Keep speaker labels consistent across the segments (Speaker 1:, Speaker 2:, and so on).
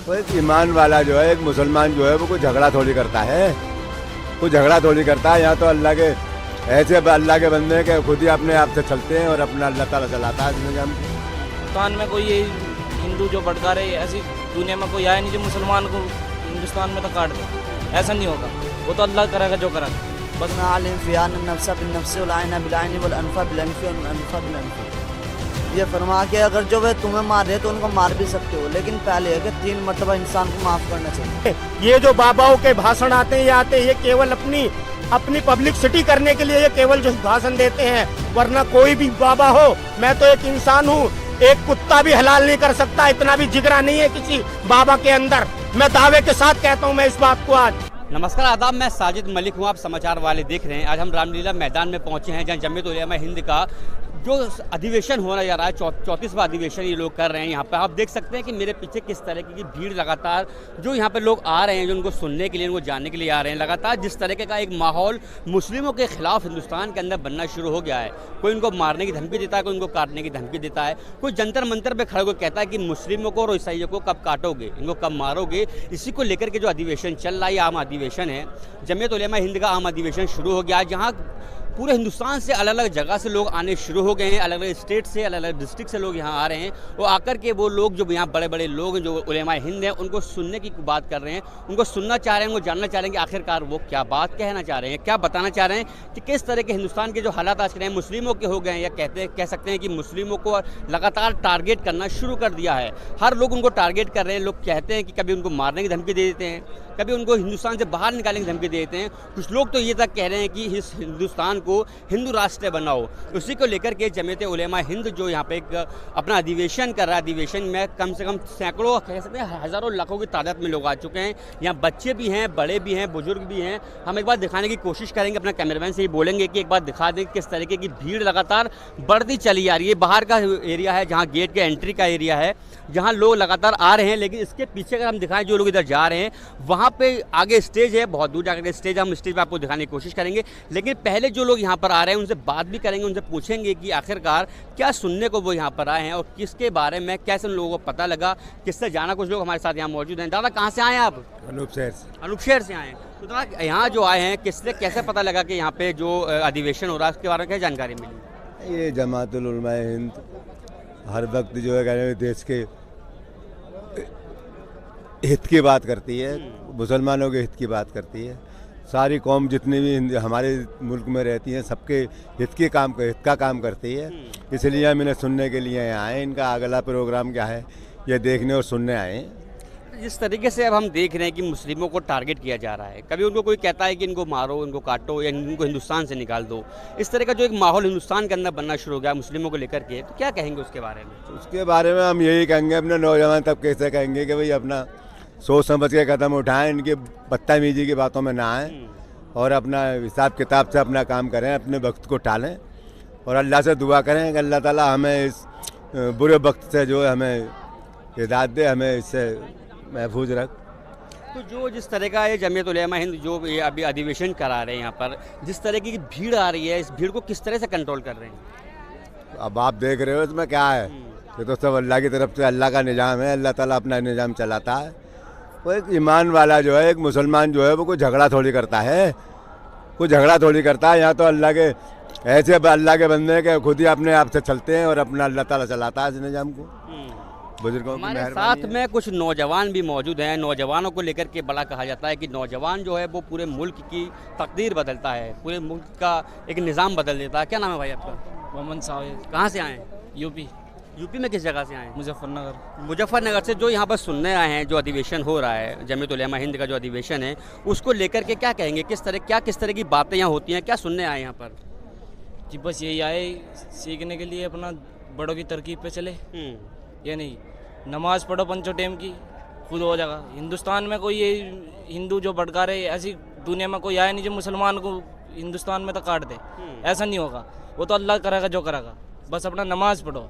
Speaker 1: वो एक ईमान वाला जो है, एक मुसलमान जो है, वो कोई झगड़ा थोड़ी करता है, कोई झगड़ा थोड़ी करता है। यहाँ तो अल्लाह के ऐसे अल्लाह के बंदे हैं कि खुद ही अपने आप से चलते हैं और अपना अल्लाह ताला चलाता है निजाम।
Speaker 2: हिंदुस्तान में कोई ये हिंदू जो भड़का रहे, ऐसी दुनिया में कोई आया नहीं जो मुसलमान को हिंदुस्तान में तो काट दे। ऐसा नहीं होगा, वो तो अल्लाह करेगा जो करेगा। बस
Speaker 3: ये फरमा के अगर जो वे तुम्हें मार रहे तो उनको मार भी सकते हो, लेकिन पहले है कि 3 मरतबा इंसान को माफ करना चाहिए।
Speaker 4: ये जो बाबाओं के भाषण आते हैं, ये आते हैं, ये केवल अपनी पब्लिसिटी करने के लिए ये केवल जो भाषण देते हैं, वरना कोई भी बाबा हो, मैं तो एक इंसान हूँ, एक कुत्ता भी हलाल नहीं कर सकता, इतना भी जिगरा नहीं है किसी बाबा के अंदर। मैं दावे के साथ कहता हूँ मैं इस बात को आज।
Speaker 5: नमस्कार आदाब, मैं साजिद मलिक हूँ, आप समाचार वाले देख रहे हैं। आज हम रामलीला मैदान में पहुंचे हैं, जहाँ जमीयत उलेमा हिंद का जो अधिवेशन होना जा रहा है, 34वां अधिवेशन ये लोग कर रहे हैं। यहाँ पर आप देख सकते हैं कि मेरे पीछे किस तरह की भीड़ लगातार जो यहाँ पे लोग आ रहे हैं, जो उनको सुनने के लिए, उनको जानने के लिए आ रहे हैं। लगातार जिस तरीके का एक माहौल मुस्लिमों के खिलाफ हिंदुस्तान के अंदर बनना शुरू हो गया है। कोई उनको मारने की धमकी देता है, कोई उनको काटने की धमकी देता है, कोई जंतर मंतर पर खड़े होकर कहता है कि मुस्लिमों को और ईसाइयों को कब काटोगे, इनको कब मारोगे। इसी को लेकर के जो अधिवेशन चल रहा है, आम अधिवेशन है, जमीयत उलेमा हिंद का आम अधिवेशन शुरू हो गया है, जहाँ पूरे हिंदुस्तान से अलग अलग जगह से लोग आने शुरू हो गए हैं। अलग अलग स्टेट से, अलग अलग डिस्ट्रिक्ट से लोग यहाँ आ रहे हैं। वो आकर के वो लोग जो यहाँ बड़े बड़े लोग जो उलेमा हिंद हैं, उनको सुनने की बात कर रहे हैं, उनको सुनना चाह रहे हैं, उनको जानना चाह रहे हैं कि आखिरकार वो क्या बात कहना चाह रहे हैं, क्या बताना चाह रहे हैं कि किस तरह के हिंदुस्तान के जो हालात आज के हैं मुस्लिमों के हो गए हैं, या कह सकते हैं कि मुस्लिमों को लगातार टारगेट करना शुरू कर दिया है। हर लोग उनको टारगेट कर रहे हैं। लोग कहते हैं कि कभी उनको मारने की धमकी दे देते हैं, कभी उनको हिंदुस्तान से बाहर निकालने की धमकी दे देते हैं। कुछ लोग तो ये तक कह रहे हैं कि इस हिंदुस्तान को हिंदू राष्ट्र बनाओ। उसी को लेकर के जमीयत उलेमा हिंद जो यहाँ पे एक अपना अधिवेशन कर रहा है, अधिवेशन में कम से कम सैकड़ों, कह सकते हैं हज़ारों लाखों की तादाद में लोग आ चुके हैं। यहाँ बच्चे भी हैं, बड़े भी हैं, बुजुर्ग भी हैं। हम एक बार दिखाने की कोशिश करेंगे, अपना कैमरामैन से ही बोलेंगे कि एक बार दिखा दें किस तरीके की भीड़ लगातार बढ़ती चली आ रही है। बाहर का एरिया है, जहाँ गेट के एंट्री का एरिया है, जहाँ लोग लगातार आ रहे हैं। लेकिन इसके पीछे अगर हम दिखाएं, जो लोग इधर जा रहे हैं, वहाँ पे आगे स्टेज है, बहुत दूर जाकर स्टेज, हम स्टेज पे आपको दिखाने की कोशिश करेंगे। लेकिन पहले जो लोग यहाँ पर आ रहे हैं उनसे बात भी करेंगे, उनसे पूछेंगे कि आखिरकार क्या सुनने को वो यहाँ पर आए हैं और किसके बारे में, कैसे उन लोगों को पता लगा, किससे जाना। कुछ लोग हमारे साथ यहाँ मौजूद हैं। दादा कहाँ से आए हैं आप?
Speaker 1: अनूप
Speaker 5: शहर से आए हैं। तो दादा यहाँ जो आए हैं, किससे कैसे पता लगा कि यहाँ पे जो अधिवेशन हो रहा है उसके बारे में क्या जानकारी मिली?
Speaker 1: ये जमातुल उलमा हिंद हर वक्त जो है देश के हित की बात करती है, मुसलमानों के हित की बात करती है। सारी कौम जितनी भी हमारे मुल्क में रहती हैं, सबके हित का काम करती है। इसलिए हम इन्हें सुनने के लिए यहाँ आए। इनका अगला प्रोग्राम क्या है ये देखने और सुनने आए हैं।
Speaker 5: जिस तरीके से अब हम देख रहे हैं कि मुस्लिमों को टारगेट किया जा रहा है, कभी उनको कोई कहता है कि इनको मारो, इनको काटो, या इनको हिंदुस्तान से निकाल दो, इस तरह का जो एक माहौल हिंदुस्तान के अंदर बनना शुरू हो गया मुस्लिमों को लेकर के, तो क्या कहेंगे उसके बारे में?
Speaker 1: उसके बारे में हम यही कहेंगे, अपने नौजवान तबके से कहेंगे कि भाई अपना सोच समझ के कदम उठाएं, इनकी बदतमीजी की बातों में ना आएँ और अपना हिसाब किताब से अपना काम करें, अपने वक्त को टालें और अल्लाह से दुआ करें कि अल्लाह ताला हमें इस बुरे वक्त से जो है हमें हिदायत दे, हमें इससे महफूज रख।
Speaker 5: तो जो जिस तरह का ये जमीयत उलेमा हिंद जो ये अभी अधिवेशन करा रहे हैं, यहाँ पर जिस तरह की भीड़ आ रही है, इस भीड़ को किस तरह से कंट्रोल कर रहे हैं?
Speaker 1: अब आप देख रहे हो इसमें क्या है, ये तो सब अल्लाह की तरफ से, अल्लाह का निज़ाम है, अल्लाह ताला अपना निज़ाम चलाता है। वो एक ईमान वाला जो है, एक मुसलमान जो है, वो कोई झगड़ा थोड़ी करता है, कोई झगड़ा थोड़ी करता है। यहाँ तो अल्लाह के ऐसे अल्लाह के बंदे हैं कि खुद ही अपने आप से चलते हैं और अपना अल्लाह ताला चलाता है इस निज़ाम को। बुजुर्गों की
Speaker 5: हमारे साथ में कुछ नौजवान भी मौजूद हैं। नौजवानों को लेकर के बड़ा कहा जाता है कि नौजवान जो है वो पूरे मुल्क की तकदीर बदलता है, पूरे मुल्क का एक निज़ाम बदल देता है। क्या नाम है भाई आपका?
Speaker 2: मोहम्मद साहिब।
Speaker 5: कहाँ से आए हैं? यूपी में किस जगह से आए हैं? मुजफ्फरनगर से। जो यहाँ पर सुनने आए हैं, जो अधिवेशन हो रहा है जमीयत उलेमा हिंद का जो अधिवेशन है, उसको लेकर के क्या कहेंगे? किस तरह की बातें यहाँ होती हैं? क्या सुनने आए यहाँ पर?
Speaker 2: जी बस यही आए सीखने के लिए, अपना बड़ों की तरकीब पे चले, या नहीं, नमाज पढ़ो 5 टाइम की, खुद हो जाएगा। हिंदुस्तान में कोई ये हिंदू जो भड़का रहे, ऐसी दुनिया में कोई आया नहीं जो मुसलमान को हिंदुस्तान में तो काट दे। ऐसा नहीं होगा, वो तो अल्लाह करेगा जो करेगा। बस अपना नमाज पढ़ो,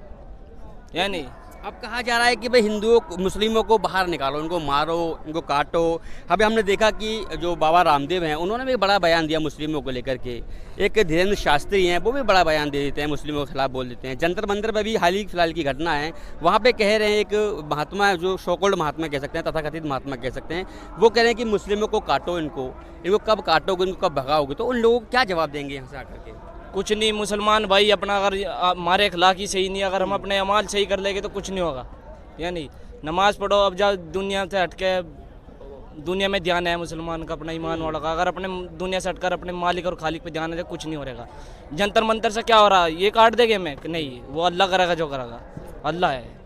Speaker 2: या नहीं,
Speaker 5: अब कहा जा रहा है कि भाई हिंदुओं मुस्लिमों को बाहर निकालो, उनको मारो, उनको काटो। अभी हमने देखा कि जो बाबा रामदेव हैं उन्होंने भी बड़ा बयान दिया मुस्लिमों को लेकर के। एक धीरेन्द्र शास्त्री हैं, वो भी बड़ा बयान दे देते हैं, मुस्लिमों के खिलाफ बोल देते हैं। जंतर मंतर पर भी हाल ही फिलहाल की घटना है, वहाँ पे कह रहे हैं एक महात्मा, जो शोकोल्ड महात्मा कह सकते हैं, तथाकथित महात्मा कह सकते हैं, वो कह रहे हैं कि मुस्लिमों को काटो, इनको कब काटोगे, इनको कब भगाओगे। तो उन लोगों को क्या जवाब देंगे यहाँ से आकर के?
Speaker 2: कुछ नहीं, मुसलमान भाई अपना अगर हमारे अखलाक ही सही नहीं, अगर हम अपने अमाल सही कर लेंगे तो कुछ नहीं होगा। यानी नमाज पढ़ो, अब जा दुनिया से हटके, दुनिया में ध्यान है मुसलमान का, अपना ईमान वाला का। अगर अपने दुनिया से हटकर अपने मालिक और खालिक पे ध्यान है तो कुछ नहीं हो रहेगा। जंतर मंतर से क्या हो रहा है, ये काट देंगे हमें कि नहीं, वो अल्लाह करेगा, जो करेगा अल्लाह है।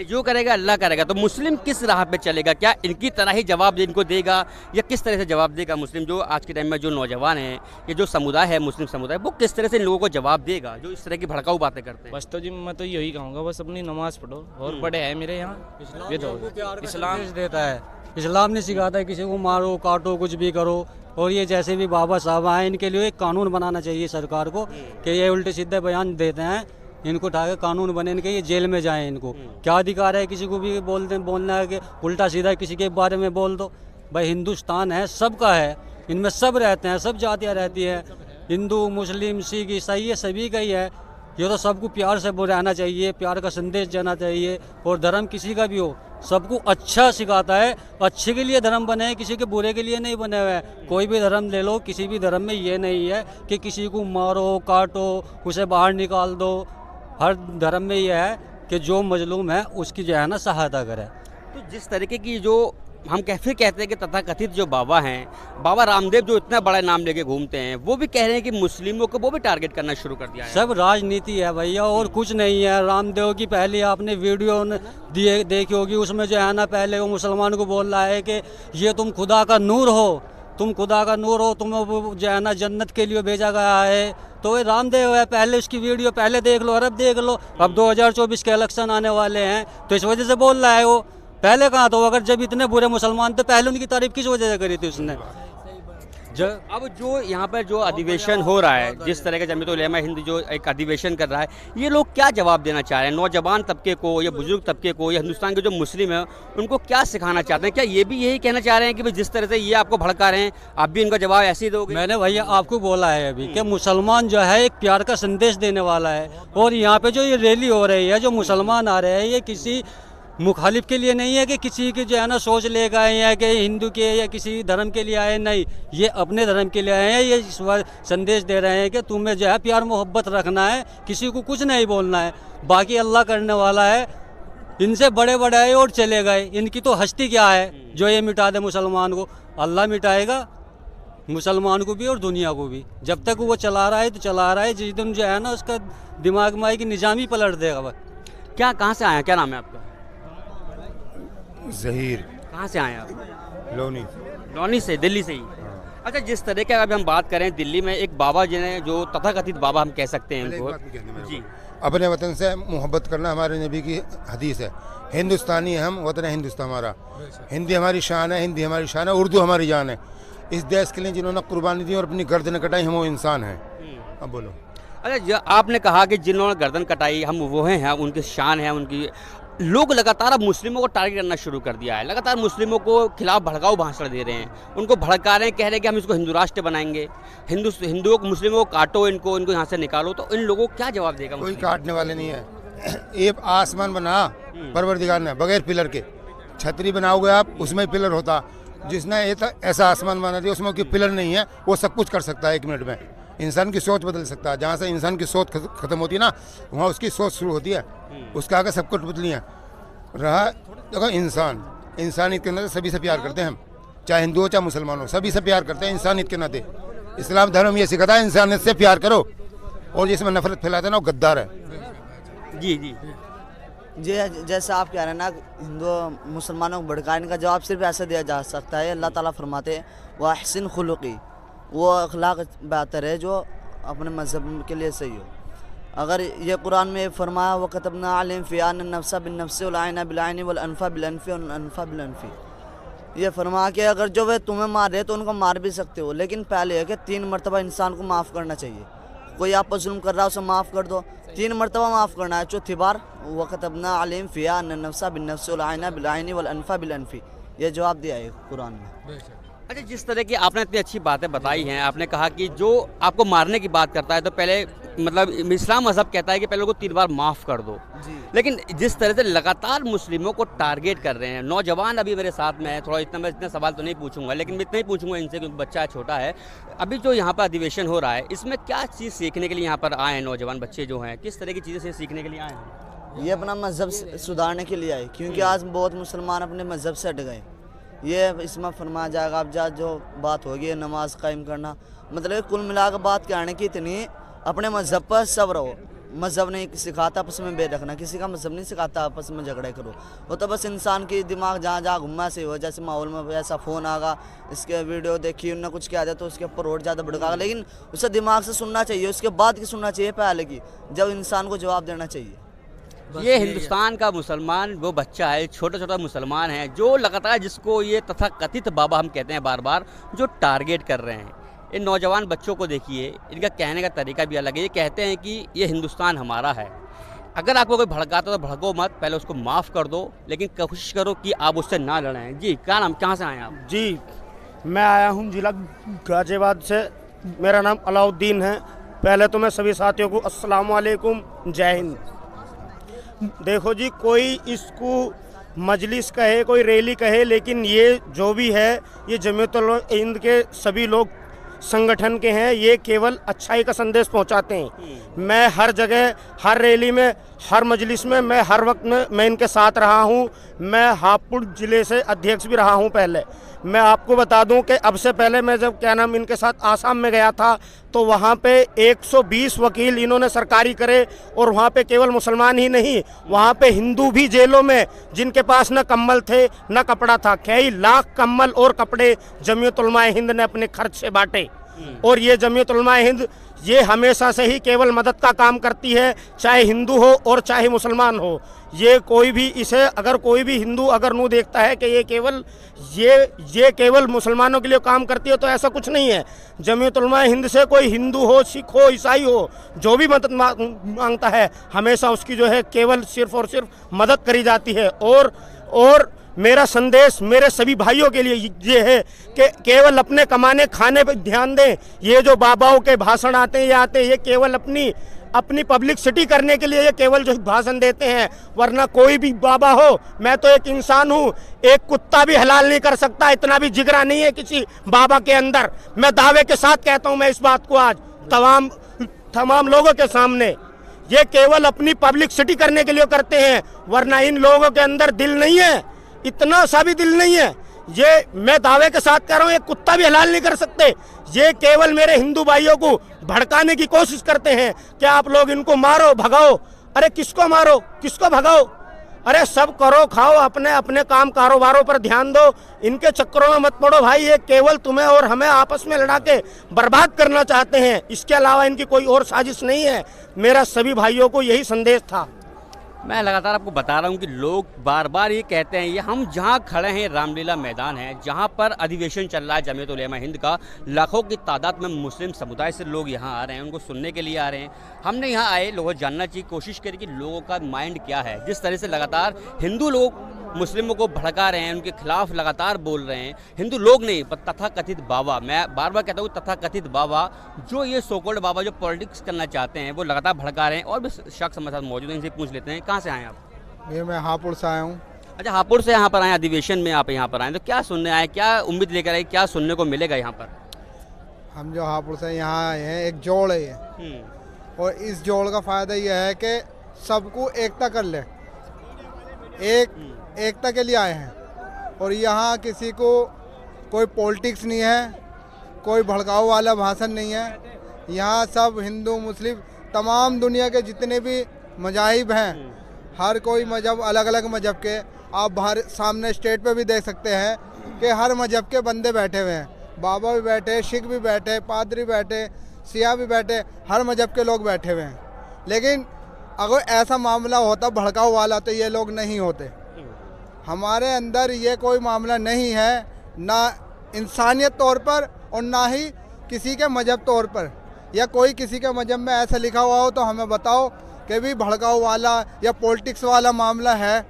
Speaker 5: जो करेगा अल्लाह करेगा। तो मुस्लिम किस राह पे चलेगा? क्या इनकी तरह ही जवाब इनको देगा, या किस तरह से जवाब देगा मुस्लिम? जो आज के टाइम में जो नौजवान हैं, ये जो समुदाय है मुस्लिम समुदाय, वो किस तरह से इन लोगों को जवाब देगा जो इस तरह की भड़काऊ बातें करते हैं?
Speaker 2: बस तो जी मैं तो यही कहूँगा, बस अपनी नमाज पढ़ो और बड़े हैं मेरे यहाँ, ये तो इस्लाम
Speaker 6: देता है। इस्लाम ने सिखाता है किसी को मारो, काटो, कुछ भी करो। और ये जैसे भी बाबा साहब आए, इनके लिए एक कानून बनाना चाहिए सरकार को कि ये उल्टे सीधे बयान देते हैं, इनको उठा के कानून बने, इनके ये जेल में जाएं। इनको क्या अधिकार है किसी को भी बोलना है कि उल्टा सीधा किसी के बारे में बोल दो? भाई हिंदुस्तान है, सबका है, इनमें सब रहते हैं, सब जातियाँ रहती हैं, हिंदू मुस्लिम सिख ईसाई, ये सभी का ही है। ये तो सबको प्यार से रहना चाहिए, प्यार का संदेश देना चाहिए। और धर्म किसी का भी हो, सबको अच्छा सिखाता है, अच्छे के लिए धर्म बने हैं, किसी के बुरे के लिए नहीं बने हुए हैं। कोई भी धर्म ले लो, किसी भी धर्म में ये नहीं है कि किसी को मारो, काटो, उसे बाहर निकाल दो। हर धर्म में यह है कि जो मजलूम है उसकी जो है ना सहायता करे।
Speaker 5: तो जिस तरीके की जो हम फिर कहते हैं कि तथाकथित जो बाबा हैं, बाबा रामदेव जो इतना बड़ा नाम लेके घूमते हैं, वो भी कह रहे हैं कि मुस्लिमों को वो भी टारगेट करना शुरू कर दिया है।
Speaker 6: सब राजनीति है भैया, और कुछ नहीं है। रामदेव की पहले आपने वीडियो देखी होगी, उसमें जो है ना पहले वो मुसलमान को बोल रहा है कि ये तुम खुदा का नूर हो, तुम खुदा का नूर हो, तुम जो है ना जन्नत के लिए भेजा गया है। तो ये रामदेव है, पहले उसकी वीडियो पहले देख लो और अब देख लो। अब 2024 के इलेक्शन आने वाले हैं तो इस वजह से बोल रहा है वो। पहले कहाँ तो, अगर जब इतने बुरे मुसलमान थे, पहले उनकी तारीफ किस वजह से करी थी उसने?
Speaker 5: अब जो यहाँ पर जो अधिवेशन हो रहा है, जिस तरह का जमीयत उलेमा हिंद जो एक अधिवेशन कर रहा है, ये लोग क्या जवाब देना चाह रहे हैं नौजवान तबके को, या बुजुर्ग तबके को, या हिंदुस्तान के जो मुस्लिम हैं उनको क्या सिखाना चाहते हैं? क्या ये भी यही कहना चाह रहे हैं कि भाई जिस तरह से ये आपको भड़का रहे हैं, आप भी इनका जवाब ऐसे ही दोगे?
Speaker 6: मैंने भैया आपको बोला है अभी कि मुसलमान जो है एक प्यार का संदेश देने वाला है। और यहाँ पे जो ये रैली हो रही है, जो मुसलमान आ रहे हैं, ये किसी मुखालिफ के लिए नहीं है कि किसी की जो है ना सोच ले गए हैं कि हिंदू के या किसी धर्म के लिए आए, नहीं, ये अपने धर्म के लिए आए हैं। ये संदेश दे रहे हैं कि तुम्हें जो है प्यार मोहब्बत रखना है, किसी को कुछ नहीं बोलना है, बाकी अल्लाह करने वाला है। इनसे बड़े बड़े आए और चले गए, इनकी तो हस्ती क्या है जो ये मिटा दे मुसलमान को? अल्लाह मिटाएगा मुसलमान को भी और दुनिया को भी। जब तक वो चला रहा है तो चला रहा है, जिस दिन जो है ना उसका दिमाग में आएगी निजाम ही पलट देगा। बस
Speaker 5: क्या, कहाँ से आए, क्या नाम है आपका?
Speaker 1: जहीर।
Speaker 5: कहाँ से आए आप?
Speaker 1: लोनी।
Speaker 5: लोनी से, दिल्ली से ही? अच्छा, जिस तरह के अगर हम बात करें, दिल्ली में एक बाबा जिन्हें जो तथाकथित बाबा हम कह सकते हैं इनको जी,
Speaker 7: अपने वतन से मोहब्बत करना हमारे नबी की हदीस है। हिंदुस्तानी है हम, वतन है हिंदुस्तान हमारा। हिंदी हमारी शान है, हिंदी हमारी शान है, उर्दू हमारी जान है। इस देश के लिए जिन्होंने कुर्बानी दी और अपनी गर्दन कटाई, हम वो इंसान हैं। अब बोलो।
Speaker 5: अच्छा, आपने कहा कि जिन्होंने गर्दन कटाई हम वो हैं, उनकी शान है, उनकी। लोग लगातार अब मुस्लिमों को टारगेट करना शुरू कर दिया है, लगातार मुस्लिमों को खिलाफ भड़काऊ भाषण दे रहे हैं, उनको भड़का रहे हैं, कह रहे हैं कि हम इसको हिंदू राष्ट्र बनाएंगे, हिंदुओं को, मुस्लिमों को काटो, इनको यहाँ से निकालो। तो इन लोगों को क्या जवाब देगा?
Speaker 7: कोई काटने वाले नहीं है। ये आसमान बना परवरदिगार ने बगैर पिलर के। छतरी बनाओगे आप, उसमें पिलर होता। जिसने ऐसा आसमान बना दिया, उसमें कोई पिलर नहीं है, वो सब कुछ कर सकता है 1 मिनट में। इंसान की सोच बदल सकता है। जहाँ से इंसान की सोच खत्म होती है ना, वहाँ उसकी सोच शुरू होती है। उसके आगे सब कुछ बदली है। रहा देखो इंसानियत के नाते सभी से प्यार करते हैं हम, चाहे हिंदू हो चाहे मुसलमान हो, सभी से प्यार करते हैं इंसानियत के नाते। इस्लाम धर्म ये सिखाता है इंसानियत से प्यार करो, और जिसमें नफरत फैलाते हैं ना वो गद्दार है।
Speaker 5: जी जी
Speaker 3: जी, जैसे आप कह रहे हैं ना हिंदू मुसलमानों को भड़काने का जवाब सिर्फ ऐसे दिया जा सकता है। अल्लाह ताला फरमाते हैं वहसिन खुलुकी, वो अखलाक बेहतर है जो अपने मज़हब के लिए सही हो। अगर ये कुरान में फरमाया वो कतबना अलैहिम फ़ीहा अन्न नफ्सा बिन्नफ्सि वल ऐना बिलऐनि वल अनफ़ा बिलअनफ़ि वल अनफ़ा बिलअनफ़ि, ये फरमा के अगर जो वे तुम्हें मार रहे तो उनको मार भी सकते हो, लेकिन पहले है कि 3 मरतबा इंसान को माफ़ करना चाहिए। कोई आप पर जुल्म कर रहा है उसे माफ़ कर दो, 3 मरतबा माफ़ करना है। चौथी बार वक़तबना अलैहिम फ़ीहा अन्न नफ्सा बिन्नफ्सि वल ऐना बिल ऐनी वल अनफ़ा बिल अनफ़ी, ये जवाब दिया है कुरान में।
Speaker 5: अच्छा, जिस तरह की आपने इतनी अच्छी बातें बताई हैं, आपने कहा कि जो आपको मारने की बात करता है तो पहले मतलब इस्लाम मज़हब कहता है कि पहले उनको 3 बार माफ़ कर दो, लेकिन जिस तरह से लगातार मुस्लिमों को टारगेट कर रहे हैं, नौजवान अभी मेरे साथ में है, थोड़ा मैं इतना सवाल तो नहीं पूछूंगा, लेकिन मैं इतना ही पूछूंगा इनसे क्योंकि बच्चा छोटा है। अभी जो यहाँ पर अधिवेशन हो रहा है, इसमें क्या चीज़ सीखने के लिए यहाँ पर आए हैं नौजवान बच्चे जो हैं, किस तरह की चीज़ें से सीखने के लिए आए हैं?
Speaker 3: ये अपना मज़हब सुधारने के लिए आए, क्योंकि आज बहुत मुसलमान अपने मज़हब से हट गए। ये इसमें फरमाया जाएगा, अब जा जो बात होगी नमाज कायम करना, मतलब कुल मिलाकर बात कहने की इतनी, अपने मज़हब पर सब रहो। मज़हब नहीं सिखाता आपस में बेद रखना, किसी का मज़हब नहीं सिखाता आपस में झगड़े करो। वो तो बस इंसान की दिमाग जहाँ जहाँ घुमा से हो, जैसे माहौल में ऐसा फ़ोन आगा, इसके वीडियो देखी, उन्होंने कुछ किया जाए तो उसके ऊपर और ज़्यादा भड़का, लेकिन उसे दिमाग से सुनना चाहिए, उसके बाद की सुनना चाहिए पहले की, जब इंसान को जवाब देना चाहिए।
Speaker 5: ये हिंदुस्तान का मुसलमान वो बच्चा है, छोटा छोटा मुसलमान है, जो लगातार जिसको ये तथाकथित बाबा हम कहते हैं बार बार, जो टारगेट कर रहे हैं। इन नौजवान बच्चों को देखिए, इनका कहने का तरीका भी अलग है। ये कहते हैं कि ये हिंदुस्तान हमारा है। अगर आपको कोई भड़काता तो भड़को मत, पहले उसको माफ़ कर दो, लेकिन कोशिश करो कि आप उससे ना लड़ें। जी, क्या नाम, कहाँ से आए आप?
Speaker 4: जी, मैं आया हूँ जिला गाजियाबाद से, मेरा नाम अलाउद्दीन है। पहले तो मैं सभी साथियों को अस्सलाम वालेकुम, जय हिंद। देखो जी, कोई इसको मजलिस कहे, कोई रैली कहे, लेकिन ये जो भी है, ये जमीयतुल हिंद के सभी लोग संगठन के हैं, ये केवल अच्छाई का संदेश पहुंचाते हैं। मैं हर जगह, हर रैली में, हर मजलिस में, मैं हर वक्त में मैं इनके साथ रहा हूं। मैं हापुड़ ज़िले से अध्यक्ष भी रहा हूं पहले। मैं आपको बता दूं कि अब से पहले मैं जब इनके साथ आसाम में गया था तो वहाँ पे 120 वकील इन्होंने सरकारी करे, और वहाँ पे केवल मुसलमान ही नहीं, वहाँ पे हिंदू भी जेलों में, जिनके पास न कम्बल थे न कपड़ा था, कई लाख कम्बल और कपड़े जमीयत उलमाए हिंद ने अपने खर्च से बांटे। और ये जमीयत उलमाए हिंद ये हमेशा से ही केवल मदद का काम करती है, चाहे हिंदू हो और चाहे मुसलमान हो। ये कोई भी इसे, अगर कोई भी हिंदू अगर नू देखता है कि ये केवल मुसलमानों के लिए काम करती है, तो ऐसा कुछ नहीं है। जमीयत उलमाए हिंद से कोई हिंदू हो, सिख हो, ईसाई हो, जो भी मदद मांगता है, हमेशा उसकी जो है केवल सिर्फ और सिर्फ मदद करी जाती है। और मेरा संदेश मेरे सभी भाइयों के लिए ये है कि केवल अपने कमाने खाने पर ध्यान दें। ये जो बाबाओं के भाषण आते हैं, ये केवल अपनी पब्लिसिटी करने के लिए ये केवल जो भाषण देते हैं, वरना कोई भी बाबा हो, मैं तो एक इंसान हूँ, एक कुत्ता भी हलाल नहीं कर सकता, इतना भी जिगरा नहीं है किसी बाबा के अंदर। मैं दावे के साथ कहता हूँ मैं इस बात को आज तमाम लोगों के सामने, ये केवल अपनी पब्लिसिटी करने के लिए करते हैं, वरना इन लोगों के अंदर दिल नहीं है, इतना सा भी दिल नहीं है। ये मैं दावे के साथ कह रहा हूँ, एक कुत्ता भी हलाल नहीं कर सकते। ये केवल मेरे हिंदू भाइयों को भड़काने की कोशिश करते हैं कि आप लोग इनको मारो, भगाओ। अरे किसको मारो, किसको भगाओ? अरे सब करो, खाओ, अपने अपने काम कारोबारों पर ध्यान दो, इनके चक्करों में मत पड़ो भाई। ये केवल तुम्हें और हमें आपस में लड़ा के बर्बाद करना चाहते हैं, इसके अलावा इनकी कोई और साजिश नहीं है। मेरा सभी भाइयों को यही संदेश था।
Speaker 5: मैं लगातार आपको बता रहा हूँ कि लोग बार बार ये कहते हैं, ये हम जहाँ खड़े हैं रामलीला मैदान है, जहाँ पर अधिवेशन चल रहा है जमीयत उलमा हिंद का, लाखों की तादाद में मुस्लिम समुदाय से लोग यहाँ आ रहे हैं, उनको सुनने के लिए आ रहे हैं। हमने यहाँ आए लोगों जानना चाहिए, कोशिश करी कि लोगों का माइंड क्या है। जिस तरह से लगातार हिंदू लोग मुस्लिमों को भड़का रहे हैं, उनके खिलाफ लगातार बोल रहे हैं, हिंदू लोग नहीं पर तथाकथित बाबा, मैं बार बार कहता हूँ तथाकथित बाबा, जो ये सोकोल्ड बाबा जो पॉलिटिक्स करना चाहते हैं, वो लगातार भड़का रहे हैं। और भी शख्स हमारे साथ मौजूद हैं, इनसे पूछ लेते हैं, कहाँ से आए आप?
Speaker 7: ये मैं हापुड़ से आया हूँ।
Speaker 5: अच्छा, हापुड़ से यहाँ पर आए, अधिवेशन में आप यहाँ पर आए, तो क्या सुनने आए, क्या उम्मीद लेकर आए, क्या सुनने को मिलेगा यहाँ पर?
Speaker 7: हम जो हापुड़ से यहाँ आए हैं, एक जोड़ है ये, और इस जोड़ का फ़ायदा यह है कि सबको एकता कर ले, एकता के लिए आए हैं। और यहाँ किसी को कोई पॉलिटिक्स नहीं है, कोई भड़काऊ वाला भाषण नहीं है। यहाँ सब हिंदू मुस्लिम तमाम दुनिया के जितने भी मज़ाहिब हैं, हर कोई मज़हब, अलग अलग मज़हब के, आप बाहर सामने स्टेज पे भी देख सकते हैं कि हर मज़हब के बंदे बैठे हुए हैं। बाबा भी बैठे, सिख भी बैठे, पादरी बैठे, सिया भी बैठे, हर मज़हब के लोग बैठे हुए हैं। लेकिन अगर ऐसा मामला होता भड़काऊ वाला तो ये लोग नहीं होते। हमारे अंदर ये कोई मामला नहीं है, ना इंसानियत तौर पर और ना ही किसी के मजहब तौर पर।
Speaker 8: या कोई किसी के मजहब में ऐसा लिखा हुआ हो तो हमें बताओ कि भी भड़काऊ वाला या पॉलिटिक्स वाला मामला है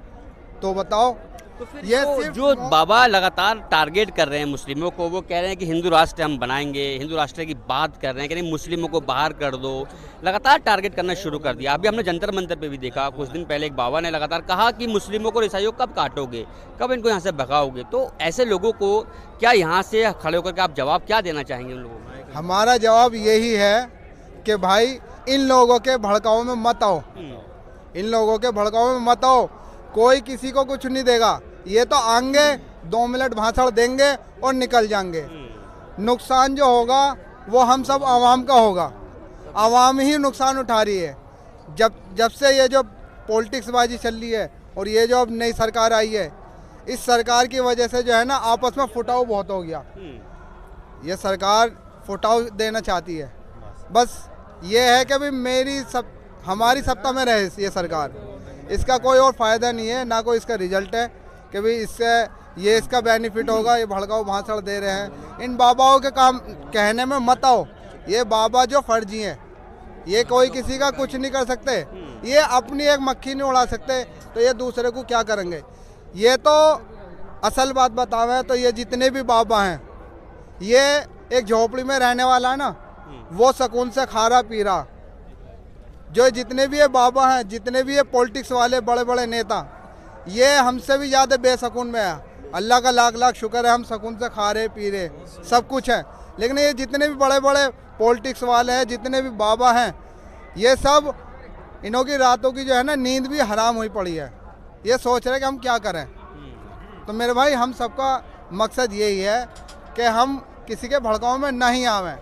Speaker 8: तो बताओ।
Speaker 5: तो फिर
Speaker 8: ये
Speaker 5: जो,
Speaker 8: सिर्फ
Speaker 5: जो बाबा लगातार टारगेट कर रहे हैं मुस्लिमों को, वो कह रहे हैं कि हिंदू राष्ट्र हम बनाएंगे, हिंदू राष्ट्र की बात कर रहे हैं कि नहीं मुस्लिमों को बाहर कर दो, लगातार टारगेट करना शुरू कर दिया। अभी हमने जंतर मंतर पे भी देखा, कुछ दिन पहले एक बाबा ने लगातार कहा कि मुस्लिमों को और ईसाइयों को कब काटोगे, कब इनको यहाँ से भगाओगे। तो ऐसे लोगों को क्या यहाँ से खड़े होकर के आप जवाब क्या देना चाहेंगे उन लोगों को?
Speaker 8: हमारा जवाब यही है कि भाई इन लोगों के भड़काऊ में मत आओ, इन लोगों के भड़काऊ में मत आओ। कोई किसी को कुछ नहीं देगा, ये तो आएंगे 2 मिनट भाषण देंगे और निकल जाएंगे। नुकसान जो होगा वो हम सब आवाम का होगा, आवाम ही नुकसान उठा रही है। जब से ये जो पॉलिटिक्स बाजी चल रही है और ये जो अब नई सरकार आई है, इस सरकार की वजह से जो है ना आपस में फुटाव बहुत हो गया। ये सरकार फुटाव देना चाहती है, बस ये है कि भाई हमारी सत्ता में रहे ये सरकार, इसका कोई और फ़ायदा नहीं है, ना कोई इसका रिजल्ट है कि भाई इससे इसका बेनिफिट होगा। ये भड़काऊ भाषण दे रहे हैं, इन बाबाओं के काम कहने में मत आओ। ये बाबा जो फर्जी हैं, ये कोई किसी का कुछ नहीं कर सकते, ये अपनी एक मक्खी नहीं उड़ा सकते, तो ये दूसरे को क्या करेंगे। ये तो असल बात बतावे तो ये जितने भी बाबा हैं, ये एक झोपड़ी में रहने वाला है ना, वो सुकून से खा रहा पी रहा। जो जितने भी ये बाबा हैं, जितने भी ये पॉलिटिक्स वाले बड़े बड़े नेता, ये हमसे भी ज़्यादा बेसकून में है। अल्लाह का लाख लाख शुक्र है, हम सुकून से खा रहे पी रहे सब कुछ है। लेकिन ये जितने भी बड़े बड़े पॉलिटिक्स वाले हैं, जितने भी बाबा हैं, ये सब इन्हों की रातों की जो है ना नींद भी हराम हुई पड़ी है। ये सोच रहे कि हम क्या करें। तो मेरे भाई हम सबका मकसद यही है कि हम किसी के भड़काऊ में नहीं आवें,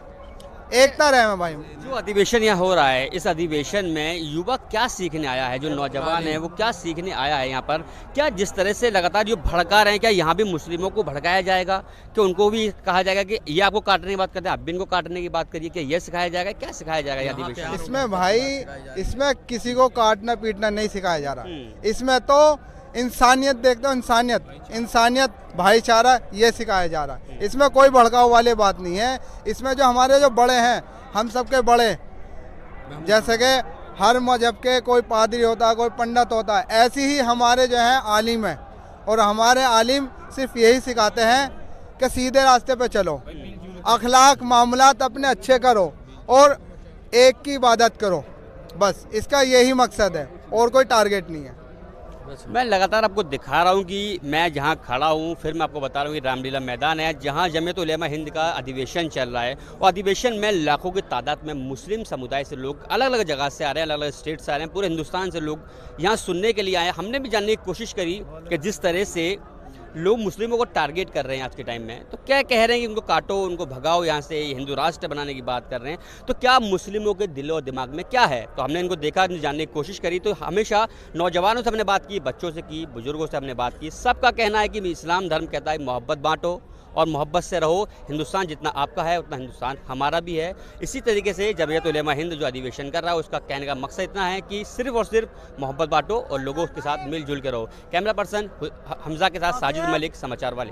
Speaker 8: एकता रहे भाई।
Speaker 5: जो अधिवेशन यहाँ हो रहा है, इस अधिवेशन में युवा क्या सीखने आया है, जो नौजवान है वो क्या सीखने आया है यहाँ पर? क्या जिस तरह से लगातार जो भड़का रहे हैं, क्या यहाँ भी मुस्लिमों को भड़काया जाएगा कि उनको भी कहा जाएगा कि ये आपको काटने की बात करते हैं, आप भी इनको काटने की बात करिए, कि ये सिखाया जाएगा? क्या सिखाया जाएगा ये अधिवेशन?
Speaker 8: इसमें भाई, इसमें किसी को काटना पीटना नहीं सिखाया जा रहा, इसमें तो इंसानियत देखते हो, इंसानियत भाईचारा ये सिखाया जा रहा है। इसमें कोई भड़काऊ वाली बात नहीं है। इसमें जो हमारे जो बड़े हैं, हम सबके बड़े, जैसे कि हर मजहब के कोई पादरी होता है, कोई पंडित होता है, ऐसे ही हमारे जो हैं आलिम हैं, और हमारे आलिम सिर्फ यही सिखाते हैं कि सीधे रास्ते पे चलो, अखलाक मामलात अपने अच्छे करो और एक की इबादत करो, बस इसका यही मकसद है, और कोई टारगेट नहीं है।
Speaker 5: मैं लगातार आपको दिखा रहा हूँ कि मैं जहाँ खड़ा हूँ, फिर मैं आपको बता रहा हूँ कि रामलीला मैदान है, जहाँ जमीयत उलेमा हिंद का अधिवेशन चल रहा है। और अधिवेशन में लाखों की तादाद में मुस्लिम समुदाय से लोग अलग अलग जगह से आ रहे हैं, अलग अलग स्टेट से आ रहे हैं, पूरे हिंदुस्तान से लोग यहाँ सुनने के लिए आए हैं। हमने भी जानने की कोशिश करी कि जिस तरह से लोग मुस्लिमों को टारगेट कर रहे हैं आज के टाइम में, तो क्या कह रहे हैं कि उनको काटो, उनको भगाओ यहाँ से, हिंदू राष्ट्र बनाने की बात कर रहे हैं। तो क्या मुस्लिमों के दिलो और दिमाग में क्या है? तो हमने इनको देखा, जानने की कोशिश करी। तो हमेशा नौजवानों से हमने बात की, बच्चों से की, बुजुर्गों से हमने बात की। सबका कहना है कि इस्लाम धर्म कहता है मोहब्बत बांटो और मोहब्बत से रहो। हिंदुस्तान जितना आपका है उतना हिंदुस्तान हमारा भी है। इसी तरीके से जमीयत उलेमा हिंद जो अधिवेशन कर रहा है, उसका कहने का मकसद इतना है कि सिर्फ और सिर्फ मोहब्बत बांटो और लोगों के साथ मिलजुल के रहो। कैमरा पर्सन हमजा के साथ साजिद मलिक, समाचार वाले।